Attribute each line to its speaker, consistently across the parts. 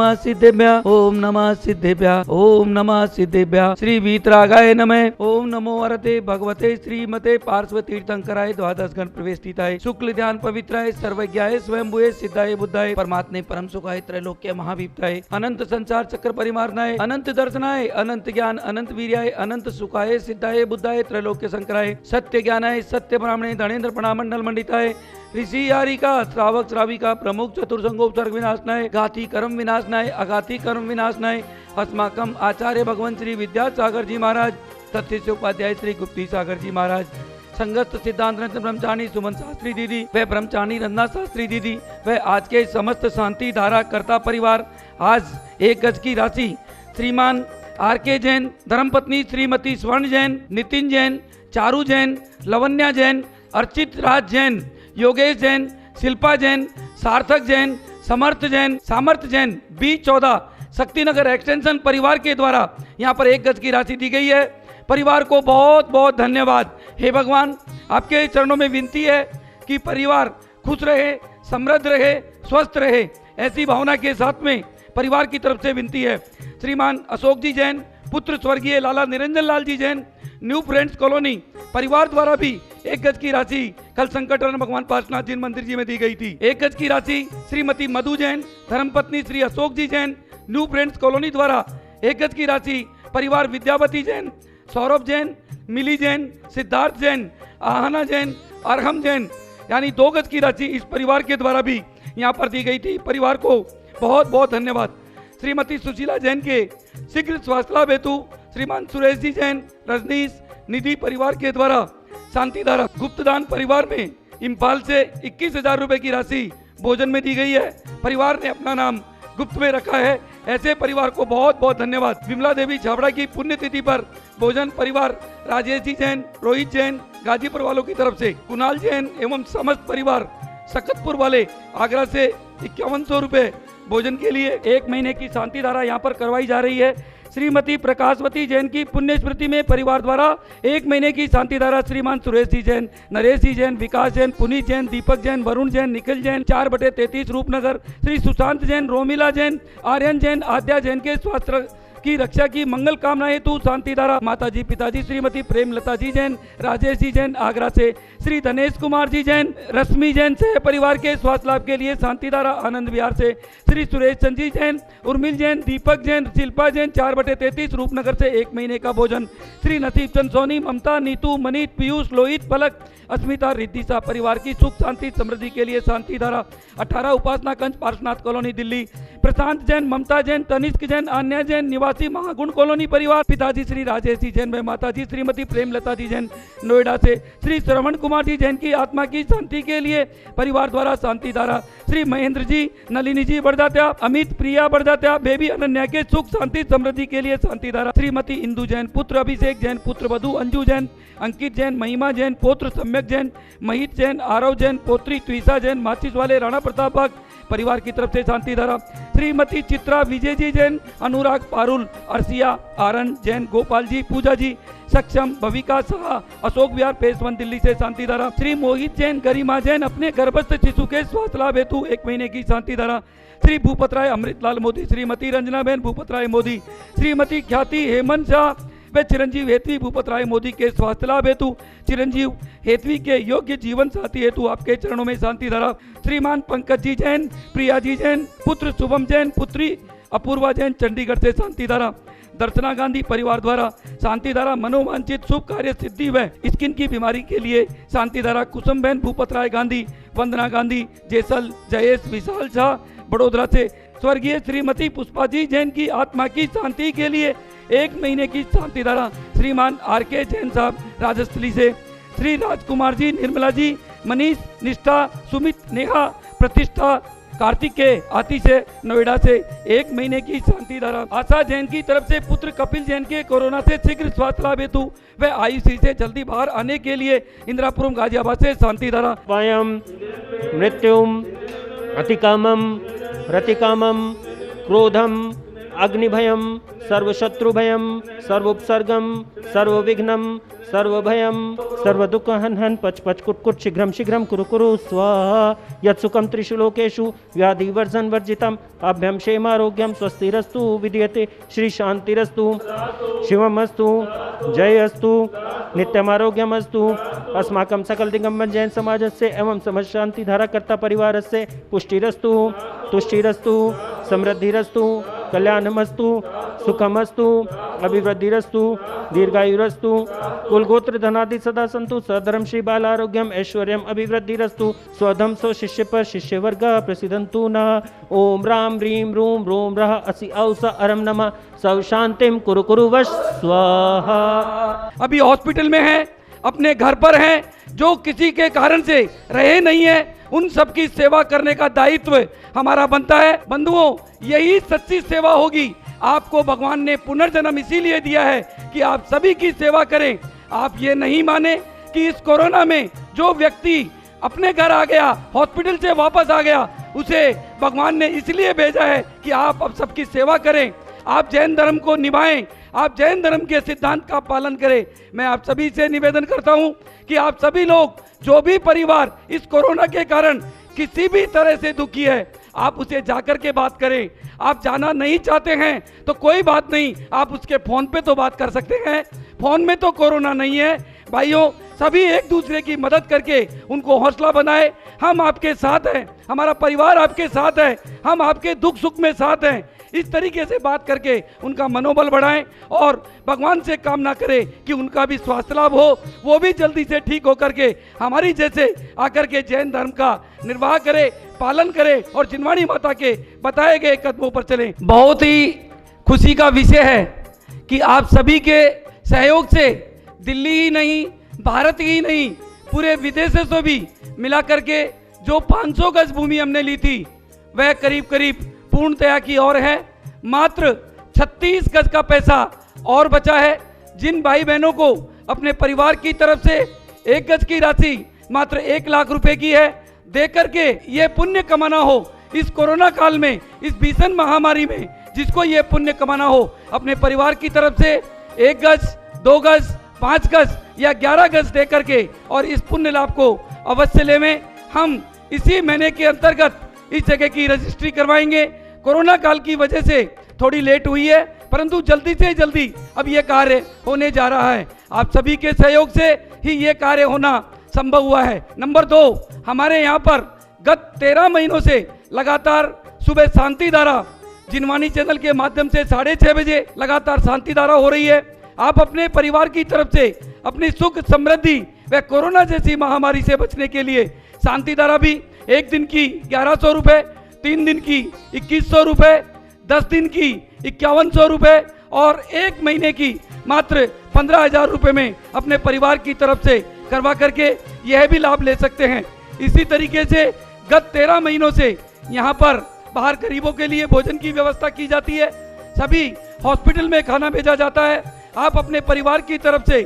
Speaker 1: नमः सिद्धेभ्यः, ओम नमः सिद्धेभ्यः, ओम नमः सिद्धेभ्यः। श्री वीतरागाय नमः। ओम नमो वरते भगवते श्रीमते पार्श्व तीर्थंकराय द्वादश गण प्रवेष्टिताय शुक्ल ध्यान पवित्राय सर्वज्ञाय स्वयंभुये सिद्धाय बुद्धाय परमात्मे परम सुखाय त्रैलोक्य महावीप्ताय अनंत संसार चक्र परिमार्णाय अनंत दर्शनाय अनंत ज्ञान अनंत वीर्याय अनंत सुखाय सिद्धाय बुद्धाय त्रैलोक्य संकराय सत्य ज्ञानाय सत्य ब्राह्मणे धनेन्द्र प्रणामंडल मंडिताय ऋषि यारिका श्रावक श्राविका प्रमुख चतुर्संगोपसर्ग विनाशनाय घाती कर्म विनाशनाय अघाती कर्म विनाशनाय अस्माकम आचार्य भगवान श्री विद्यासागर जी महाराज तथ्य उपाध्याय श्री गुप्ती सागर जी महाराज संगत सिद्धांत रत्न ब्रह्मचारी सुमन शास्त्री दीदी व ब्रह्मचारी रंजना शास्त्री दीदी व आज के समस्त शांति धारा कर्ता परिवार आज 1 गज की राशि श्रीमान आर के जैन, धर्मपत्नी श्रीमती स्वर्ण जैन, नितिन जैन, चारू जैन, लवन्या जैन, अर्चित राज जैन, योगेश जैन, शिल्पा जैन, सार्थक जैन, समर्थ जैन, सामर्थ जैन B14 शक्तिनगर एक्सटेंशन परिवार के द्वारा यहाँ पर 1 गज की राशि दी गई है। परिवार को बहुत बहुत धन्यवाद। हे भगवान, आपके चरणों में विनती है कि परिवार खुश रहे, समृद्ध रहे, स्वस्थ रहे, ऐसी भावना के साथ में परिवार की तरफ से विनती है। श्रीमान अशोक जी जैन, पुत्र स्वर्गीय लाला Niranjan Lal ji Jain, new friends colony परिवार द्वारा भी 1 गज की राशि कल संकटहरण भगवान पार्श्वनाथ जी मंदिर जी में दी गई थी। 1 गज की राशि श्रीमती मधु जैन, धर्मपत्नी श्री अशोक जी जैन, न्यू फ्रेंड्स कॉलोनी द्वारा 1 गज की राशि परिवार विद्यावती जैन, सौरभ जैन, मिली जैन, सिद्धार्थ जैन, आहना जैन, अरहम जैन यानी 2 गज की राशि इस परिवार के द्वारा भी यहाँ पर दी गई थी। परिवार को बहुत बहुत धन्यवाद। श्रीमती सुशीला जैन के शीघ्र स्वास्थ्य लाभ हेतु श्रीमान सुरेश जी जैन, रजनीश निधि परिवार के द्वारा शांतिधारा गुप्तदान परिवार में इम्फाल से 21,000 रुपए की राशि भोजन में दी गई है। परिवार ने अपना नाम गुप्त में रखा है। ऐसे परिवार को बहुत बहुत धन्यवाद। विमला देवी छाबड़ा की पुण्यतिथि पर भोजन परिवार राजेश जी जैन, रोहित जैन गाजीपुर वालों की तरफ से, कुणाल जैन एवं समस्त परिवार सकतपुर वाले आगरा से 5100 रुपए भोजन के लिए 1 महीने की शांति धारा यहाँ पर करवाई जा रही है। श्रीमती प्रकाशवती जैन की पुण्य स्मृति में परिवार द्वारा 1 महीने की शांति धारा श्रीमान सुरेश जी जैन, नरेश जी जैन, विकास जैन, पुनीत जैन, दीपक जैन, वरुण जैन, निखिल जैन 4/33 रूपनगर, श्री सुशांत जैन, रोमिला जैन, आर्यन जैन, आद्या जैन के स्वास्थ्य की रक्षा की मंगल कामना हेतु शांति धारा माताजी पिताजी श्रीमती प्रेमलता जी जैन, राजेश जी जैन आगरा से, श्री धनेश कुमार जी जैन, रश्मि जैन से परिवार के स्वास्थ्य लाभ के लिए शांति धारा आनंद विहार से, श्री सुरेश चंद जी जैन, उर्मिल जैन, दीपक जैन, शिल्पा जैन 4/33 रूपनगर से 1 महीने का भोजन, श्री नसीब चंद सोनी, ममता, नीतू, मनीत, पीयूष, लोहित, पलक, अस्मिता, रिद्धिसा परिवार की सुख शांति समृद्धि के लिए शांति धारा 18 उपासना कंज पार्श्वनाथ कॉलोनी दिल्ली, प्रशांत जैन, ममता जैन, तनिष्क जैन, अन्य जैन निवासी महागुण कॉलोनी परिवार, पिताजी श्री राजेश जी जैन व माताजी श्रीमती प्रेमलता जी जैन नोएडा से, श्री श्रवण कुमार जी जैन की आत्मा की शांति के लिए परिवार द्वारा शांति धारा, श्री महेंद्र जी, नलिनी जी बड़दात्या, अमित, प्रिया बड़दात्या, बेबी अनन्या के सुख शांति समृद्धि के लिए शांति धारा, श्रीमती इंदु जैन, पुत्र अभिषेक जैन, पुत्र वधु अंजू जैन, अंकित जैन, महिमा जैन, पौत्र सम्यक जैन, महित जैन, आरव जैन, पौत्री त्विषा जैन, माचिस वाले राणा प्रताप बाग परिवार की तरफ से शांति धारा, श्रीमती चित्रा विजय जी जैन, अनुराग पारुल, अर्सिया, आरन जैन, गोपाल जी, पूजा जी, सक्षम, भविका शाह, अशोक विहार फेज 1 दिल्ली से शांति धारा, श्री मोहित जैन, गरिमा जैन अपने गर्भस्थ शिशु के स्वास्थ्य लाभ हेतु 1 महीने की शांति धारा, श्री भूपत राय अमृतलाल मोदी, श्रीमती रंजना बहन भूपत राय मोदी, श्रीमती ख्याति हेमंत शाह व चिरंजीव हेतवी भूपत राय मोदी के स्वास्थ्य लाभ हेतु, चिरंजीव हेतवी के योग्य जीवन साथी हेतु आपके चरणों में शांति धारा, श्रीमान पंकज जी जैन, प्रिया जी जैन, पुत्र शुभम जैन, पुत्री अपूर्वा जैन चंडीगढ़ से शांति धारा, दर्शना गांधी परिवार द्वारा शांति धारा मनोवांछित शुभ कार्य सिद्धि व स्किन की बीमारी के लिए शांति धारा, कुसुम बहन भूपत राय गांधी, वंदना गांधी, जैसल जयेश विशाल शाह बड़ोदरा से, स्वर्गीय श्रीमती पुष्पा जी जैन की आत्मा की शांति के लिए 1 महीने की शांति धारा, श्रीमान आर के जैन साहब राजस्थली से, श्री राजकुमार जी, निर्मला जी, मनीष, निष्ठा, सुमित, नेहा, प्रतिष्ठा, कार्तिकेय आती से नोएडा से 1 महीने की शांति धारा, आशा जैन की तरफ से पुत्र कपिल जैन के कोरोना से शीघ्र स्वास्थ्य लाभ हेतु व आईसीयू से जल्दी बाहर आने के लिए इंदिरापुरम गाजियाबाद से शांति धारा,
Speaker 2: वायम मृत्युम अतिकामम रतिकामम क्रोधम अग्निभयं सर्वशत्रुभयं सर्वोपसर्गं सर्वविघ्नं सर्वभयं सर्वदुःखहनहन पच पच कुट कुट शीघ्रं शीघ्रं कुरु कुरु स्वाहा यत्सुखं त्रिषु लोकेषु व्याधिवर्जन वर्जितम् अभ्यं क्षेमारोग्यं स्वस्तिरस्तु विद्यते श्री शांतिरस्तु शिवमस्तु जयस्तु नित्यमारोग्यमस्तु अस्माकं सकल दिगंबर जैन समाजस्य एवं समस्त शांति धाराकर्ता परिवारस्य पुष्टिरस्तु तुष्टिरस्तु समृद्धिरस्तु कल्याणमस्तु सुखमस्तु अभिवृद्धिरस्तु दीर्घायुरस्तु कुलगोत्र धनादि सदा संतु सधर्म श्री बाल आरोग्यम ऐश्वर्यम अभिवृद्धिरस्तु स्वधम स्व शिष्य पर शिष्य वर्ग प्रसिद्धंतु न ओम राम ह्रीम रूम रोम रह असि औस अरम नमः सव शांतिम कुरु कुरु वश स्वाहा।
Speaker 1: अभी हॉस्पिटल में है, अपने घर पर हैं, जो किसी के कारण से रहे नहीं है, उन सब की सेवा करने का दायित्व हमारा बनता है। बंधुओं, यही सच्ची सेवा होगी। आपको भगवान ने पुनर्जन्म इसीलिए दिया है कि आप सभी की सेवा करें। आप ये नहीं माने कि इस कोरोना में जो व्यक्ति अपने घर आ गया, हॉस्पिटल से वापस आ गया, उसे भगवान ने इसलिए भेजा है कि आप अब सबकी सेवा करें, आप जैन धर्म को निभाएं, आप जैन धर्म के सिद्धांत का पालन करें। मैं आप सभी से निवेदन करता हूं कि आप सभी लोग, जो भी परिवार इस कोरोना के कारण किसी भी तरह से दुखी है, आप उसे जाकर के बात करें। आप जाना नहीं चाहते हैं तो कोई बात नहीं, आप उसके फोन पे तो बात कर सकते हैं। फोन में तो कोरोना नहीं है। भाइयों, सभी एक दूसरे की मदद करके उनको हौसला बनाए। हम आपके साथ हैं, हमारा परिवार आपके साथ है, हम आपके दुख सुख में साथ हैं। इस तरीके से बात करके उनका मनोबल बढ़ाएं और भगवान से कामना करें कि उनका भी स्वास्थ्य लाभ हो, वो भी जल्दी से ठीक होकर के हमारी जैसे आकर के जैन धर्म का निर्वाह करे, पालन करे और जिनवाणी माता के बताए गए कदमों पर चलें। बहुत ही खुशी का विषय है कि आप सभी के सहयोग से दिल्ली ही नहीं, भारत ही नहीं, पूरे विदेशों से भी मिला करके जो 500 गज भूमि हमने ली थी, वह करीब करीब पूर्णतया की ओर है। मात्र 36 गज का पैसा और बचा है। जिन भाई बहनों को अपने परिवार की तरफ से 1 गज की राशि मात्र 1 लाख रुपए की है, दे करके ये पुण्य कमाना हो इस कोरोना काल में, इस भीषण महामारी में, जिसको ये पुण्य कमाना हो, अपने परिवार की तरफ से 1 गज, 2 गज, 5 गज या 11 गज दे करके और इस पुण्य लाभ को अवश्य लेवें। हम इसी महीने के अंतर्गत इस जगह की रजिस्ट्री करवाएंगे। कोरोना काल की वजह से थोड़ी लेट हुई है, परंतु जल्दी से जल्दी अब ये कार्य होने जा रहा है। आप सभी के सहयोग से ही ये कार्य होना संभव हुआ है। नंबर 2, हमारे यहाँ पर गत 13 महीनों से लगातार सुबह शांति धारा जिनवाणी चैनल के माध्यम से 6:30 बजे लगातार शांति धारा हो रही है। आप अपने परिवार की तरफ से अपनी सुख समृद्धि व कोरोना जैसी महामारी से बचने के लिए शांति धारा भी 1 दिन की 1100 रुपये, 3 दिन की 2100 रुपये, 10 दिन की 5100 रुपये और 1 महीने की मात्र 15,000 रुपये में अपने परिवार की तरफ से करवा करके यह भी लाभ ले सकते हैं। इसी तरीके से गत 13 महीनों से यहाँ पर बाहर गरीबों के लिए भोजन की व्यवस्था की जाती है। सभी हॉस्पिटल में खाना भेजा जाता है। आप अपने परिवार की तरफ से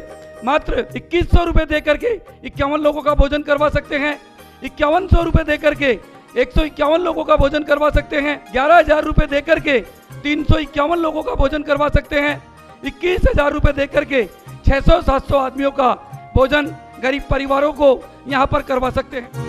Speaker 1: मात्र 2100 रुपये दे करके 51 लोगों का भोजन करवा सकते हैं। 5100 रुपये दे करके 151 लोगों का भोजन करवा सकते हैं। 11,000 रुपये दे करके 351 लोगों का भोजन करवा सकते हैं। 21,000 रुपये दे करके 600-700 आदमियों का भोजन गरीब परिवारों को यहाँ पर करवा सकते हैं।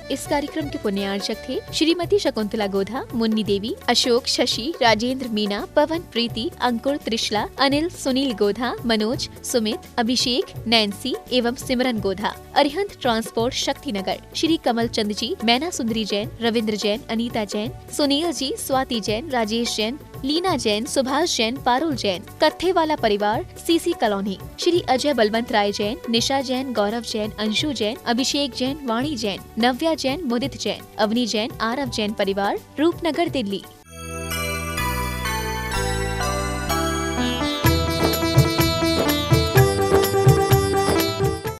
Speaker 3: इस कार्यक्रम के पुण्यार्चक थे श्रीमती शकुंतला गोधा, मुन्नी देवी, अशोक, शशि, राजेंद्र, मीना, पवन, प्रीति, अंकुर, त्रिशला, अनिल, सुनील गोधा, मनोज, सुमित, अभिषेक, नैन्सी एवं सिमरन गोधा। अरिहंत ट्रांसपोर्ट, शक्तिनगर। श्री कमल चंद जी, मैना सुंदरी जैन, रविंद्र जैन, अनीता जैन, सुनील जी, स्वाति जैन, राजेश जैन, लीना जैन, सुभाष जैन, पारुल जैन, कत्थेवाला परिवार, सीसी कॉलोनी। श्री अजय बलवंत राय जैन, निशा जैन, गौरव जैन, अंशु जैन, अभिषेक जैन, वाणी जैन, नव्या जैन, मुदित जैन, अवनी जैन, आरव जैन परिवार, रूपनगर, दिल्ली।